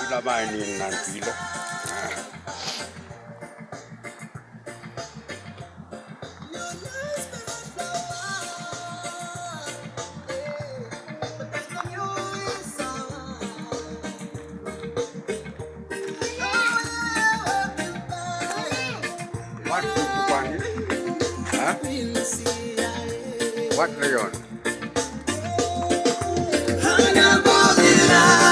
Kita mainin nanti lah. What rupanya? Hah? What Leon? Hanya kau tidak